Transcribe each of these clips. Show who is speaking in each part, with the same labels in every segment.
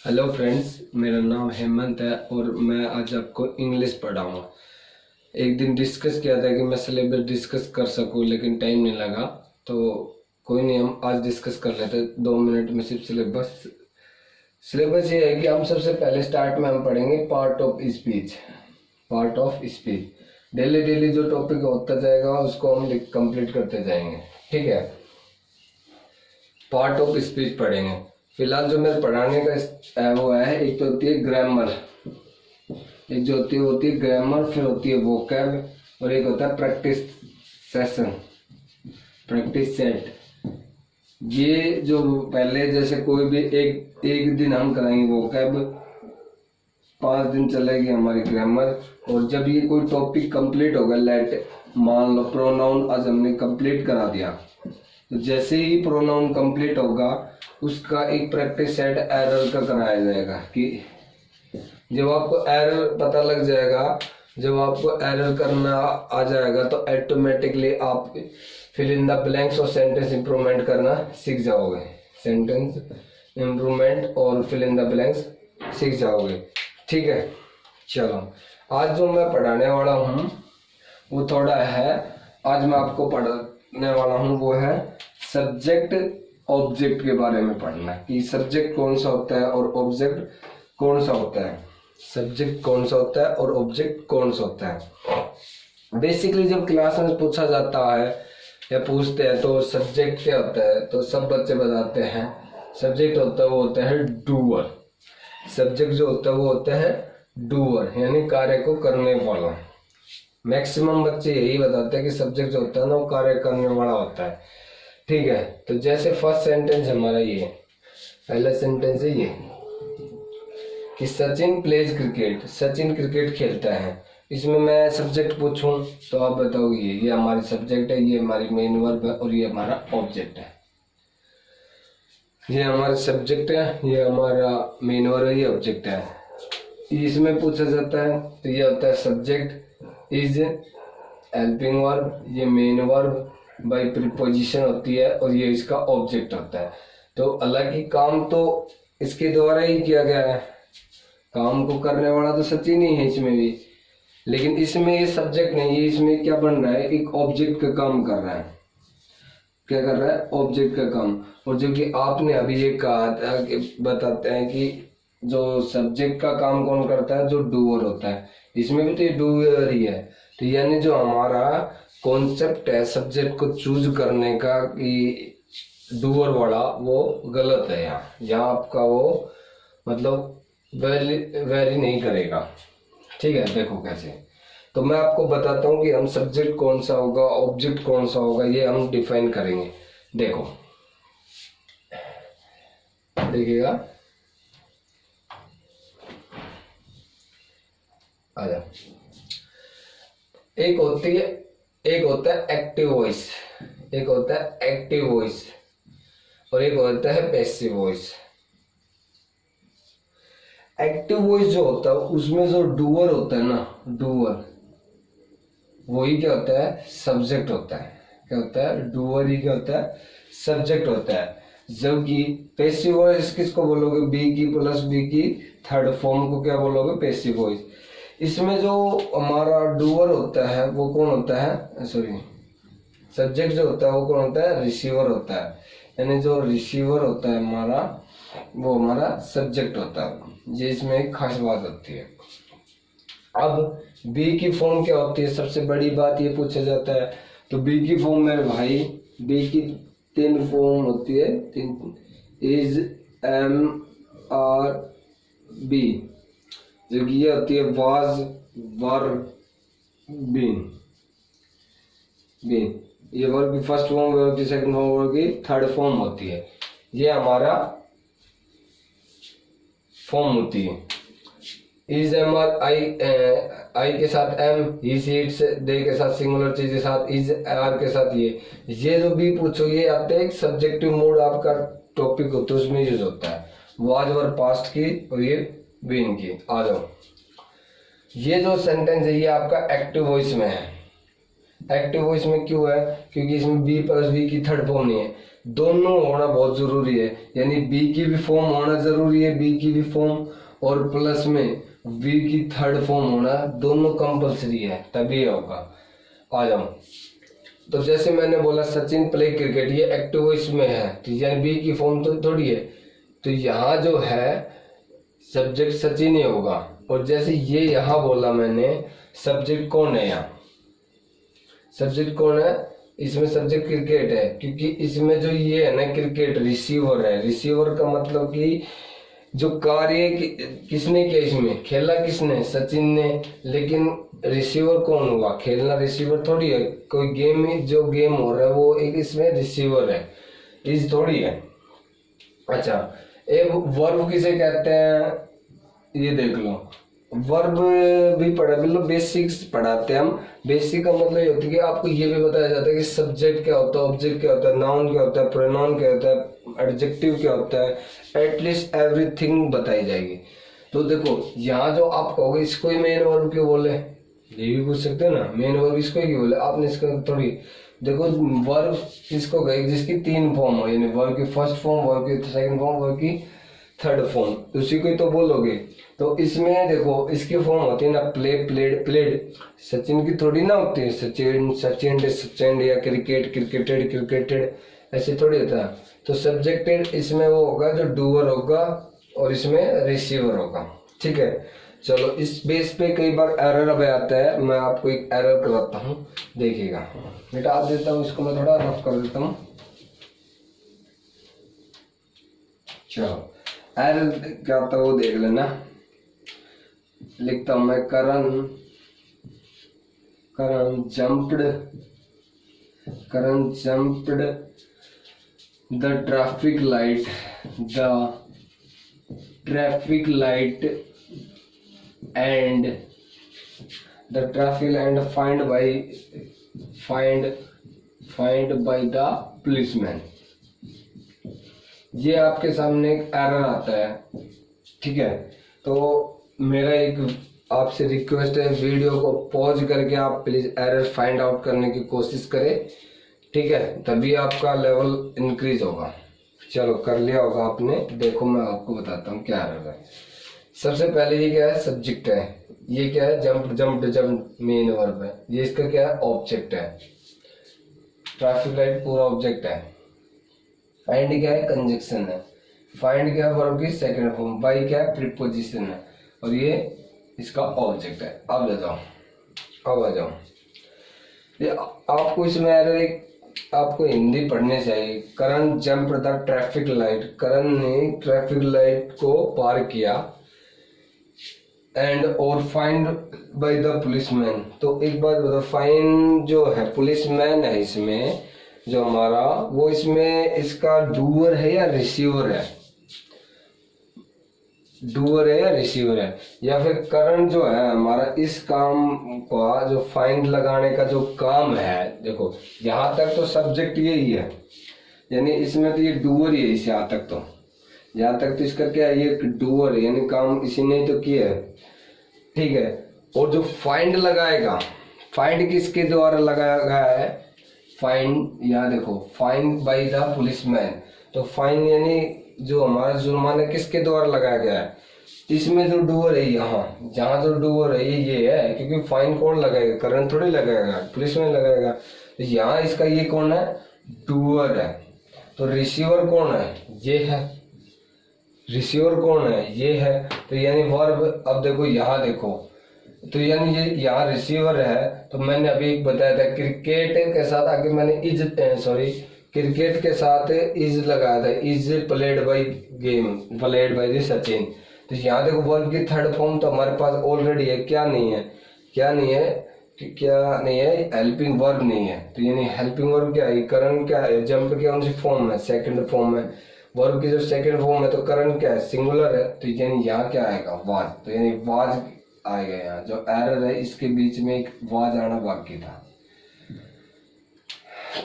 Speaker 1: Hello friends, मेरा नाम हेमंत है और मैं आज आपको इंग्लिश पढ़ाऊँगा। एक दिन डिस्कस किया था कि मैं सिलेबस डिस्कस कर सकूं, लेकिन टाइम नहीं लगा, तो कोई नहीं, हम आज डिस्कस कर लेते हैं 2 मिनट में। सिर्फ सिलेबस ये है कि हम सबसे पहले स्टार्ट में हम पढ़ेंगे part of speech. Part of speech daily daily जो टॉपिक होता जाएगा उसको हम कंप्लीट करते जाएंगे, ठीक है। पार्ट ऑफ स्पीच पढ़ेंगे। फिलहाल जो मेरे पढ़ाने का वो है, एक तो होती है ग्रामर, एक जो होती है ग्रामर, फिर होती है वोकैब, और एक होता है प्रैक्टिस सेशन, प्रैक्टिस सेट। ये जो पहले जैसे कोई भी एक दिन हम कराएंगे वोकैब, 5 दिन चलेगी हमारी ग्रामर, और जब ये कोई टॉपिक कंप्लीट होगा, लेट मान लो प्रोनाउन आज हमने कंप्लीट करा दिया, तो जैसे ही प्रोनाउन कंप्लीट होगा उसका एक प्रैक्टिस सेट एरर का कराया जाएगा। कि जब आपको एरर पता लग जाएगा, जब आपको एरर करना आ जाएगा, तो ऑटोमेटिकली आप फिल इन द ब्लैंक्स और सेंटेंस इंप्रूवमेंट करना सीख जाओगे। सेंटेंस इंप्रूवमेंट और फिल इन द ब्लैंक्स सीख जाओगे, ठीक है। चलो, आज जो मैं पढ़ाने वाला हूँ वो थोड़ा है, आज मैं आपको पढ़ाने वाला हूँ वो है सब्जेक्ट ऑब्जेक्ट के बारे में पढ़ना, कि सब्जेक्ट कौन सा होता है और ऑब्जेक्ट कौन सा होता है। सब्जेक्ट कौन सा होता है और ऑब्जेक्ट कौन सा होता है। बेसिकली जब क्लास में पूछा जाता है या पूछते हैं तो सब्जेक्ट क्या होता है, तो सब बच्चे बताते हैं सब्जेक्ट होता है वो होता है डूअर। सब्जेक्ट जो होता है वो होता है डूअर, यानी कार्य को करने वाला। मैक्सिमम बच्चे यही बताते हैं कि सब्जेक्ट जो होता है ना वो कार्य करने वाला होता है, ठीक है। तो जैसे फर्स्ट सेंटेंस हमारा ये पहला सेंटेंस है ये कि Sachin pledge cricket, Sachin cricket खेलता है। इसमें मैं सब्जेक्ट पूछूं तो आप बताओ, ये हमारी सब्जेक्ट है, ये हमारी मेन वर्ब है, और ये हमारा ऑब्जेक्ट है। ये हमारा सब्जेक्ट है, ये हमारा मेन वर्ब है, ये ऑब्जेक्ट है। इसमें पूछा जाता है तो ये होता है सब्जेक्ट इज हेल्पिंग वर्ब, ये मेन वर्ब बाई प्रीपोजिशन होती है, और ये इसका ऑब्जेक्ट होता है। तो हालांकि काम तो इसके द्वारा ही किया गया है, काम को करने वाला तो सचिन ही है इसमें भी, लेकिन इसमें ये सब्जेक्ट नहीं है, इसमें क्या बन रहा है, एक ऑब्जेक्ट का काम कर रहा है। क्या कर रहा है, ऑब्जेक्ट का काम। और जो कि आपने अभी ये कहा था कि बताते हैं कि जो सब्जेक्ट का काम कौन करता है, जो डूअर होता है, इसमें भी तो ये डूअर ही है। तो यानी जो हमारा कॉन्सेप्ट है सब्जेक्ट को चूज करने का कि डूअर वाला, वो गलत है। यहाँ आपका वो मतलब वेरी नहीं करेगा, ठीक है। देखो कैसे, तो मैं आपको बताता हूँ कि हम सब्जेक्ट कौन सा होगा, ऑब्जेक्ट कौन सा होगा, ये हम डिफाइन करेंगे। देखो, देखिएगा, आजा। एक होता है एक्टिव वॉइस, एक होता है एक्टिव वॉइस, और एक होता है पैसिव वॉइस। एक्टिव वॉइस जो होता है उसमें जो डूअर होता है ना, डूअर, वही क्या होता है, सब्जेक्ट होता है। क्या होता है, डूअर ही क्या होता है, सब्जेक्ट होता है। जबकि पैसिव वॉइस किसको बोलोगे, बी की प्लस बी की थर्ड फॉर्म को क्या बोलोगे, पैसिव वॉइस। इसमें जो हमारा डूअर होता है वो कौन होता है, सॉरी, सब्जेक्ट जो होता है वो कौन होता है, रिसीवर होता है। यानी जो रिसीवर होता है हमारा, वो हमारा सब्जेक्ट होता है। ये इसमें एक खास बात होती है। अब बी की फॉर्म क्या होती है, सबसे बड़ी बात ये पूछा जाता है। तो बी की फॉर्म मेरे भाई, बी की 3 फॉर्म होती है, 3 इज, एम, आर, बी। जो कि ये होती है वाज, वर, बीन, बीन। ये वर्ब की फर्स्ट फॉर्म, वर्ब की सेकंड फॉर्म, वर्ब की थर्ड फॉर्म होती है। ये हमारा फॉर्म होती है। इज, एम, आर, आई के साथ एम, ही, सी, इट्स, दे के साथ सिंगुलर चीज के साथ इज, आर के साथ ये जो भी पूछो, ये आते हैं सब्जेक्टिव मोड आपका टॉपिक होता है, उसमें यूज होता है। वाज वर्ब पास्ट की और ये बीन की। आ जाओ, ये जो सेंटेंस है ये आपका एक्टिव वॉइस में है। एक्टिव वॉइस में क्यों है? क्योंकि इसमें बी प्लस वी की थर्ड फॉर्म नहीं है, दोनों होना बहुत जरूरी है। यानी बी की भी फॉर्म होना जरूरी है, बी की भी फॉर्म, और प्लस में वी की थर्ड फॉर्म होना, दोनों कंपलसरी है, तभी होगा। आ जाओ, तो जैसे मैंने बोला सचिन प्ले क्रिकेट, ये एक्टिव वॉइस में है, तो यानी बी की फॉर्म तो थोड़ी है, तो यहाँ जो है सब्जेक्ट सचिन ही होगा। और जैसे ये यहाँ बोला मैंने, सब्जेक्ट कौन है? यहाँ सब्जेक्ट कौन है? इसमें सब्जेक्ट क्रिकेट है, क्योंकि इसमें जो ये है ना क्रिकेट, रिसीवर है। रिसीवर का मतलब कि जो कार्य किसने किया, इसमें खेला किसने? सचिन ने। लेकिन रिसीवर कौन हुआ? खेलना रिसीवर थोड़ी है, कोई गेम में जो गेम हो रहा है वो एक इसमें रिसीवर है, इस थोड़ी है। अच्छा, एक वर्ब किसे कहते हैं, ये देख लो। वर्ब भी पढ़ा, मतलब बेसिक्स पढ़ाते हैं हम। बेसिक का मतलब ये होता है कि आपको ये भी बताया जाता है कि सब्जेक्ट क्या होता है, ऑब्जेक्ट क्या होता है, नाउन क्या होता है, प्रोनाउन क्या होता है, एडजेक्टिव क्या होता है, एटलीस्ट एवरीथिंग बताई जाएगी। तो देखो यहाँ जो आप कहोगे इसको ही मेन वर्ब क्यों बोले, ये भी पूछ सकते हो ना, मेन वर्ब इसको ही क्यों बोले आपने, इसका थोड़ी। देखो वर्ब किसको कहे, जिसकी तीन फॉर्म हो, यानी वर्ब की फर्स्ट फॉर्म, वर्ब की सेकंड फॉर्म, वर्ब की थर्ड फॉर्म, उसी को तो बोलोगे। तो इसमें देखो इसकी फॉर्म होती है ना, प्ले, प्लेड, प्लेड। सचिन की थोड़ी ना होती है, सचिन, सचिन, सचिन, या क्रिकेट, क्रिकेटेड, क्रिकेटेड, ऐसे थोड़ी होता है। तो सब्जेक्टेड इसमें वो होगा जो डूअर होगा, और इसमें रिसीवर होगा। ठीक है, चलो इस बेस पे कई बार एरर अब आता है, मैं आपको एक एरर कराता हूँ, देखिएगा। मिटा देता हूँ इसको, मैं थोड़ा रफ कर देता हूँ। चलो एरर क्या होता है वो देख लेना। लिखता हूं मैं, Karan jumped the traffic light and fined by the policeman. ये आपके सामने एक एरर आता है। ठीक है, तो मेरा एक आपसे रिक्वेस्ट है, वीडियो को पॉज करके आप प्लीज एरर फाइंड आउट करने की कोशिश करें। ठीक है, तभी आपका लेवल इंक्रीज होगा। चलो कर लिया होगा आपने, देखो मैं आपको बताता हूँ क्या एरर है। सबसे पहले ये क्या है, सब्जेक्ट है। ये क्या है, जंप मेन वर्ब है। ये इसका क्या है, ऑब्जेक्ट है। ट्रैफिक लाइट पूरा ऑब्जेक्ट है। फाइंड क्या है, कंजक्शन है। फाइंड क्या है, वर्ब की सेकंड फॉर्म। बाय क्या है, प्रीपोजिशन है, और ये इसका ऑब्जेक्ट है। अब आ जाओ। ये आपको इसमें एरर एक आपको हिंदी पढ़ने चाहिए। करण जंप द ट्रैफिक लाइट, करण ने ट्रैफिक लाइट को पार किया, एंड और फाइंड बाय द पुलिसमैन। तो एक बात बताओ, फाइन जो है पुलिसमैन है इसमें जो हमारा, वो इसमें इसका डूअर है या रिसीवर है? डूअर है या रिसीवर है? या फिर करण जो है हमारा इस काम का जो फाइंड लगाने का जो काम है, देखो यहाँ तक तो सब्जेक्ट यही है, यानी इसमें तो ये डूअर ही है। इस यहाँ तक तो इसका क्या है, ये डूअर है, यानी काम इसी ने तो किया है। ठीक है, और जो फाइंड लगाएगा, फाइंड किसके द्वारा लगाया गया है, फाइंड, यहाँ देखो, फाइंड बाय द पुलिसमैन। तो फाइन यानी जो हमारा जुर्माना किसके द्वारा लगाया गया है, इसमें जो डूअर है, यहाँ जहाँ जो डूअर है ये है, क्योंकि फाइन कौन लगाएगा, करण थोड़ी लगाएगा, पुलिसमैन लगाएगा। तो यहाँ इसका ये कौन है, डूअर है। तो रिसीवर कौन है, ये है। रिसीवर कौन है, ये है। तो यानी वर्ब, अब देखो यहाँ देखो, तो यानी ये यहाँ रिसीवर है। तो मैंने अभी एक बताया था, क्रिकेट के साथ आगे मैंने क्रिकेट के साथ इज लगाया था, is played by the Sachin. तो यहाँ देखो वर्ब की थर्ड फॉर्म तो हमारे पास ऑलरेडी है। क्या नहीं है, हेल्पिंग वर्ब नहीं है। तो यानी हेल्पिंग वर्ब क्या है, करण क्या है, जंप क्या उनकी फॉर्म है, सेकंड फॉर्म है। वर्ब की जो सेकंड फॉर्म है, तो करण क्या है, सिंगुलर है। तो यानी यहाँ क्या आएगा, वाज। तो यानी वाज आएगा। यहाँ जो एरर है इसके बीच में एक वाज आना बाकी था।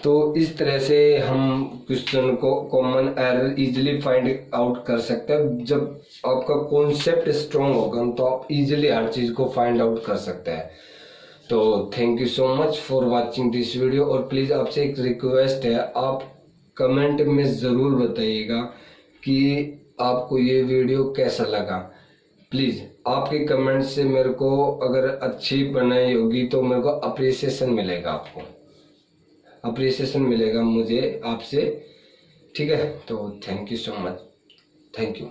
Speaker 1: तो इस तरह से हम क्वेश्चन को common error easily find out कर सकते हैं। जब आपका कॉन्सेप्ट स्ट्रॉन्ग होगा तो आप इजीली हर चीज को फाइंड आउट कर सकते हैं। तो thank you so much for watching this video. और प्लीज़ आपसे एक रिक्वेस्ट है, आप कमेंट में ज़रूर बताइएगा कि आपको ये वीडियो कैसा लगा। प्लीज़ आपके कमेंट से मेरे को अगर अच्छी बनाई होगी तो मेरे को अप्रिसिएशन मिलेगा, आपको अप्रिसिएशन मिलेगा मुझे आपसे, ठीक है। तो thank you so much, thank you.